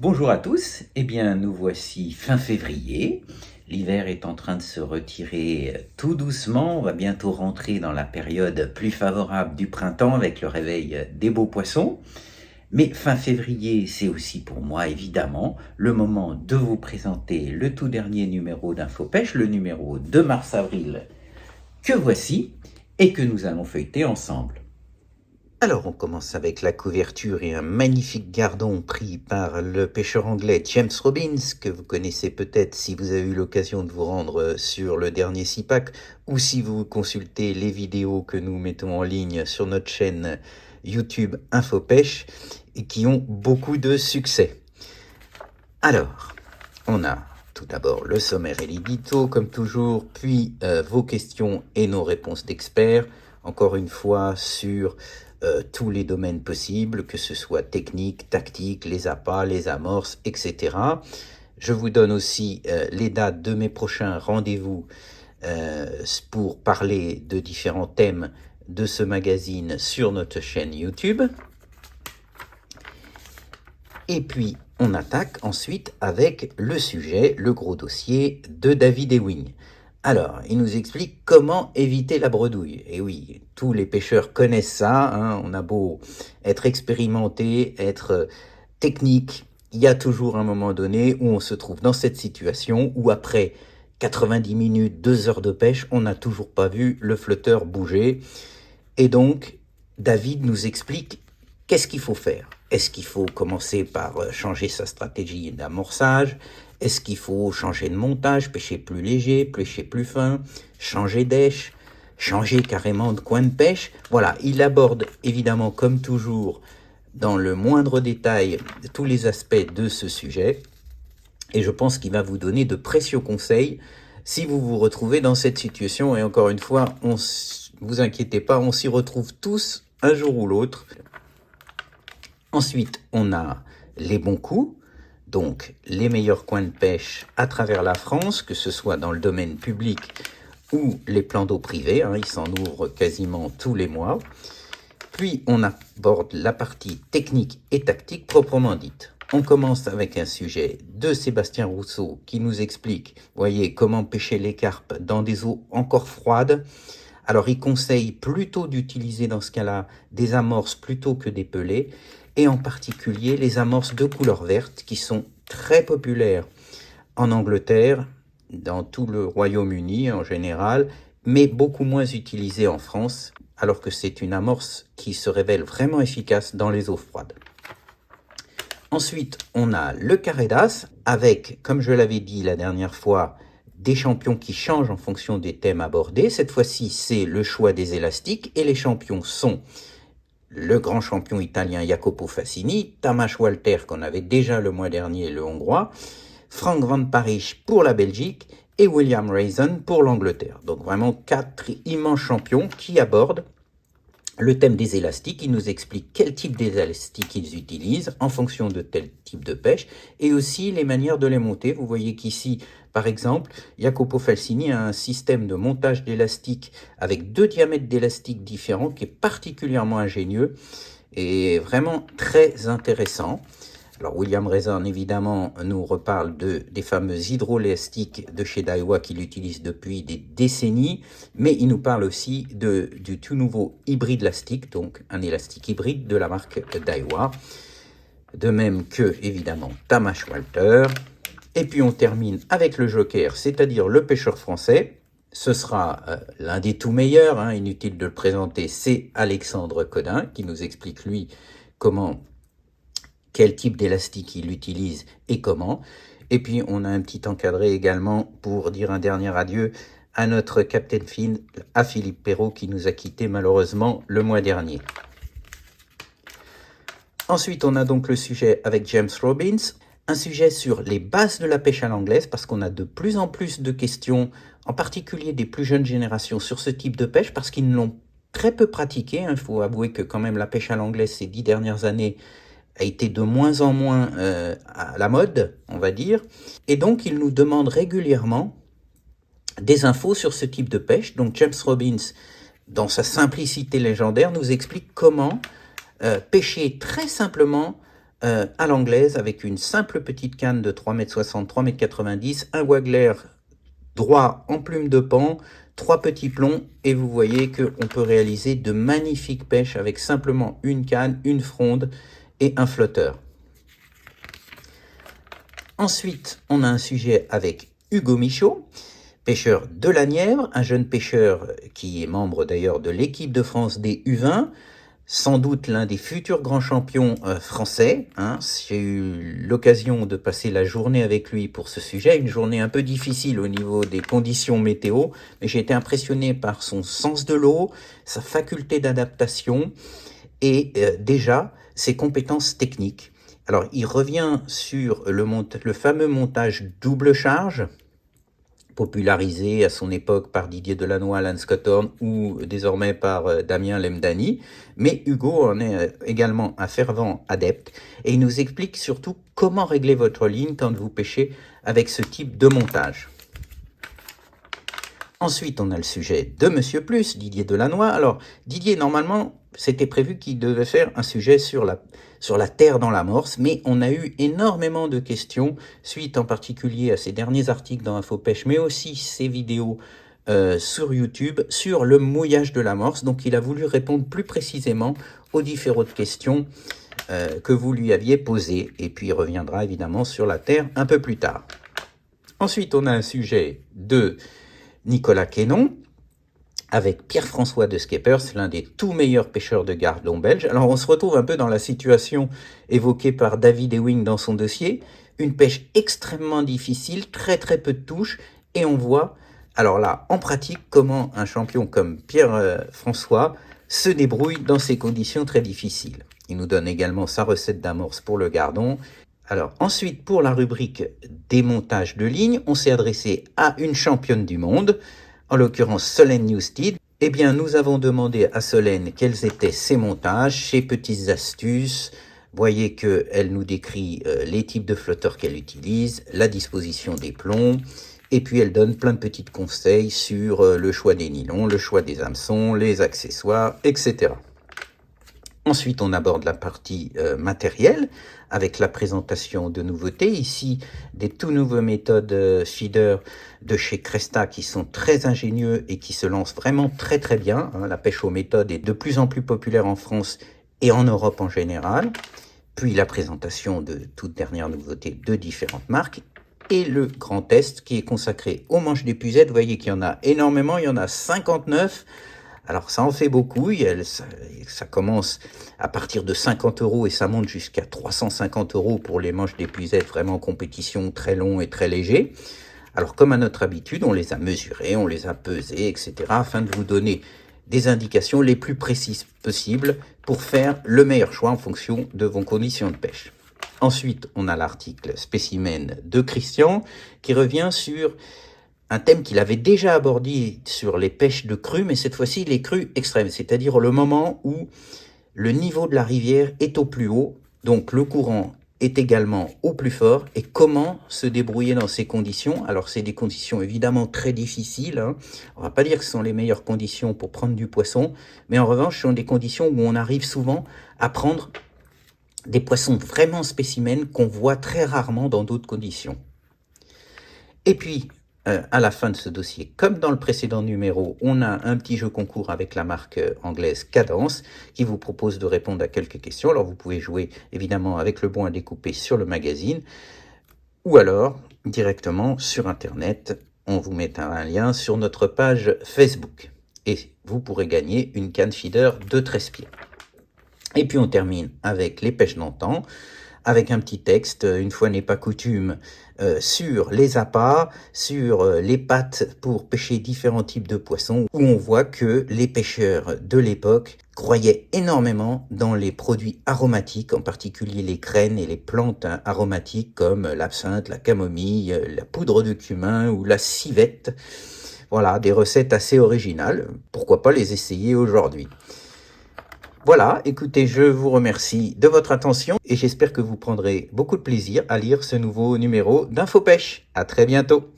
Bonjour à tous, eh bien nous voici fin février, l'hiver est en train de se retirer tout doucement, on va bientôt rentrer dans la période plus favorable du printemps avec le réveil des beaux poissons, mais fin février c'est aussi pour moi évidemment le moment de vous présenter le tout dernier numéro d'InfoPêche, le numéro de mars-avril que voici et que nous allons feuilleter ensemble. Alors on commence avec la couverture et un magnifique gardon pris par le pêcheur anglais James Robbins, que vous connaissez peut-être si vous avez eu l'occasion de vous rendre sur le dernier SIPAC ou si vous consultez les vidéos que nous mettons en ligne sur notre chaîne YouTube InfoPêche et qui ont beaucoup de succès. Alors, on a tout d'abord le sommaire et l'édito comme toujours, puis vos questions et nos réponses d'experts, encore une fois sur tous les domaines possibles, que ce soit technique, tactique, les appâts, les amorces, etc. Je vous donne aussi les dates de mes prochains rendez-vous pour parler de différents thèmes de ce magazine sur notre chaîne YouTube. Et puis, on attaque ensuite avec le sujet, le gros dossier de David Ewing. Alors, il nous explique comment éviter la bredouille. Et oui, tous les pêcheurs connaissent ça, hein. On a beau être expérimenté, être technique, il y a toujours un moment donné où on se trouve dans cette situation où après 90 minutes, 2 heures de pêche, on n'a toujours pas vu le flotteur bouger. Et donc, David nous explique qu'est-ce qu'il faut faire. Est-ce qu'il faut commencer par changer sa stratégie d'amorçage? Est-ce qu'il faut changer de montage, pêcher plus léger, pêcher plus fin, changer d'èche, changer carrément de coin de pêche? Voilà, il aborde évidemment comme toujours dans le moindre détail tous les aspects de ce sujet et je pense qu'il va vous donner de précieux conseils si vous vous retrouvez dans cette situation. Et encore une fois, vous inquiétez pas, on s'y retrouve tous un jour ou l'autre. Ensuite, on a les bons coups, donc les meilleurs coins de pêche à travers la France, que ce soit dans le domaine public ou les plans d'eau privés, hein, ils s'en ouvrent quasiment tous les mois. Puis on aborde la partie technique et tactique proprement dite. On commence avec un sujet de Sébastien Rousseau qui nous explique, voyez, comment pêcher les carpes dans des eaux encore froides. Alors il conseille plutôt d'utiliser dans ce cas-là des amorces plutôt que des pelets, et en particulier les amorces de couleur verte qui sont très populaires en Angleterre, dans tout le Royaume-Uni en général, mais beaucoup moins utilisées en France, alors que c'est une amorce qui se révèle vraiment efficace dans les eaux froides. Ensuite, on a le carré d'as avec, comme je l'avais dit la dernière fois, des champions qui changent en fonction des thèmes abordés. Cette fois-ci, c'est le choix des élastiques et les champions sont le grand champion italien Jacopo Fassini, Tamas Walter qu'on avait déjà le mois dernier, le hongrois, Frank van Parich pour la Belgique et William Raisin pour l'Angleterre. Donc vraiment 4 immenses champions qui abordent le thème des élastiques. Ils nous expliquent quel type d'élastiques ils utilisent en fonction de tel type de pêche et aussi les manières de les monter. Vous voyez qu'ici, par exemple, Jacopo Fassini a un système de montage d'élastiques avec 2 diamètres d'élastiques différents qui est particulièrement ingénieux et vraiment très intéressant. Alors William Raisin, évidemment, nous reparle des fameux hydroélastiques de chez Daiwa qu'il utilise depuis des décennies, mais il nous parle aussi du tout nouveau hybride élastique, donc un élastique hybride de la marque Daiwa, de même que, évidemment, Tamas Walter. Et puis on termine avec le joker, c'est-à-dire le pêcheur français. Ce sera l'un des tout meilleurs, hein, inutile de le présenter, c'est Alexandre Codin, qui nous explique, lui, quel type d'élastique il utilise et comment. Et puis, on a un petit encadré également pour dire un dernier adieu à notre Captain Fin, à Philippe Perrault, qui nous a quittés malheureusement le mois dernier. Ensuite, on a donc le sujet avec James Robbins, un sujet sur les bases de la pêche à l'anglaise, parce qu'on a de plus en plus de questions, en particulier des plus jeunes générations, sur ce type de pêche, parce qu'ils l'ont très peu pratiqué. Il faut avouer que quand même la pêche à l'anglaise ces 10 dernières années a été de moins en moins à la mode, on va dire. Et donc, il nous demande régulièrement des infos sur ce type de pêche. Donc, James Robbins, dans sa simplicité légendaire, nous explique comment pêcher très simplement à l'anglaise avec une simple petite canne de 3,60 m, 3,90 m, un waggler droit en plume de pan, 3 petits plombs, et vous voyez qu'on peut réaliser de magnifiques pêches avec simplement une canne, une fronde et un flotteur. Ensuite, on a un sujet avec Hugo Michaud, pêcheur de la Nièvre, un jeune pêcheur qui est membre d'ailleurs de l'équipe de France des U20, sans doute l'un des futurs grands champions français. J'ai eu l'occasion de passer la journée avec lui pour ce sujet, une journée un peu difficile au niveau des conditions météo, mais j'ai été impressionné par son sens de l'eau, sa faculté d'adaptation et déjà ses compétences techniques. Alors, il revient sur le fameux montage double charge, popularisé à son époque par Didier Delannoy, Alan Scottorn ou désormais par Damien Lemdani. Mais Hugo en est également un fervent adepte et il nous explique surtout comment régler votre ligne quand vous pêchez avec ce type de montage. Ensuite, on a le sujet de Monsieur Plus, Didier Delannoy. Alors, Didier, normalement, c'était prévu qu'il devait faire un sujet sur la terre dans l'amorce, mais on a eu énormément de questions, suite en particulier à ses derniers articles dans InfoPêche, mais aussi ses vidéos sur YouTube, sur le mouillage de l'amorce. Donc, il a voulu répondre plus précisément aux différentes questions que vous lui aviez posées, et puis il reviendra évidemment sur la terre un peu plus tard. Ensuite, on a un sujet de Nicolas Quénon, avec Pierre-François de Skepers, l'un des tout meilleurs pêcheurs de gardons belges. Alors on se retrouve un peu dans la situation évoquée par David Ewing dans son dossier, une pêche extrêmement difficile, très peu de touches, et on voit, alors là, en pratique, comment un champion comme Pierre-François se débrouille dans ces conditions très difficiles. Il nous donne également sa recette d'amorce pour le gardon. Alors ensuite, pour la rubrique des montages de lignes, on s'est adressé à une championne du monde, en l'occurrence Solène Newstead. Eh bien, nous avons demandé à Solène quels étaient ses montages, ses petites astuces. Voyez qu'elle nous décrit les types de flotteurs qu'elle utilise, la disposition des plombs, et puis elle donne plein de petits conseils sur le choix des nylons, le choix des hameçons, les accessoires, etc. Ensuite, on aborde la partie matérielle avec la présentation de nouveautés. Ici, des tout nouveaux méthodes feeder de chez Cresta qui sont très ingénieux et qui se lancent vraiment très bien. La pêche aux méthodes est de plus en plus populaire en France et en Europe en général. Puis la présentation de toutes dernières nouveautés de différentes marques. Et le grand test qui est consacré aux manches d'épuisette. Vous voyez qu'il y en a énormément, il y en a 59. Alors ça en fait beaucoup, ça commence à partir de 50 € et ça monte jusqu'à 350 € pour les manches d'épuisette vraiment en compétition, très long et très léger. Alors comme à notre habitude, on les a mesurés, on les a pesés, etc. afin de vous donner des indications les plus précises possibles pour faire le meilleur choix en fonction de vos conditions de pêche. Ensuite, on a l'article spécimen de Christian qui revient sur un thème qu'il avait déjà abordé sur les pêches de crues, mais cette fois-ci les crues extrêmes, c'est-à-dire le moment où le niveau de la rivière est au plus haut, donc le courant est également au plus fort, et comment se débrouiller dans ces conditions. Alors c'est des conditions évidemment très difficiles, on va pas dire que ce sont les meilleures conditions pour prendre du poisson, mais en revanche ce sont des conditions où on arrive souvent à prendre des poissons vraiment spécimens qu'on voit très rarement dans d'autres conditions. Et puis, à la fin de ce dossier, comme dans le précédent numéro, on a un petit jeu concours avec la marque anglaise Cadence qui vous propose de répondre à quelques questions. Alors vous pouvez jouer évidemment avec le bon à découper sur le magazine ou alors directement sur internet. On vous met un lien sur notre page Facebook et vous pourrez gagner une canne feeder de 13 pieds. Et puis on termine avec les pêches d'antan, avec un petit texte, une fois n'est pas coutume, sur les appâts, sur les pattes pour pêcher différents types de poissons, où on voit que les pêcheurs de l'époque croyaient énormément dans les produits aromatiques, en particulier les graines et les plantes aromatiques comme l'absinthe, la camomille, la poudre de cumin ou la civette. Voilà, des recettes assez originales, pourquoi pas les essayer aujourd'hui. Voilà, écoutez, je vous remercie de votre attention et j'espère que vous prendrez beaucoup de plaisir à lire ce nouveau numéro d'InfoPêche. À très bientôt.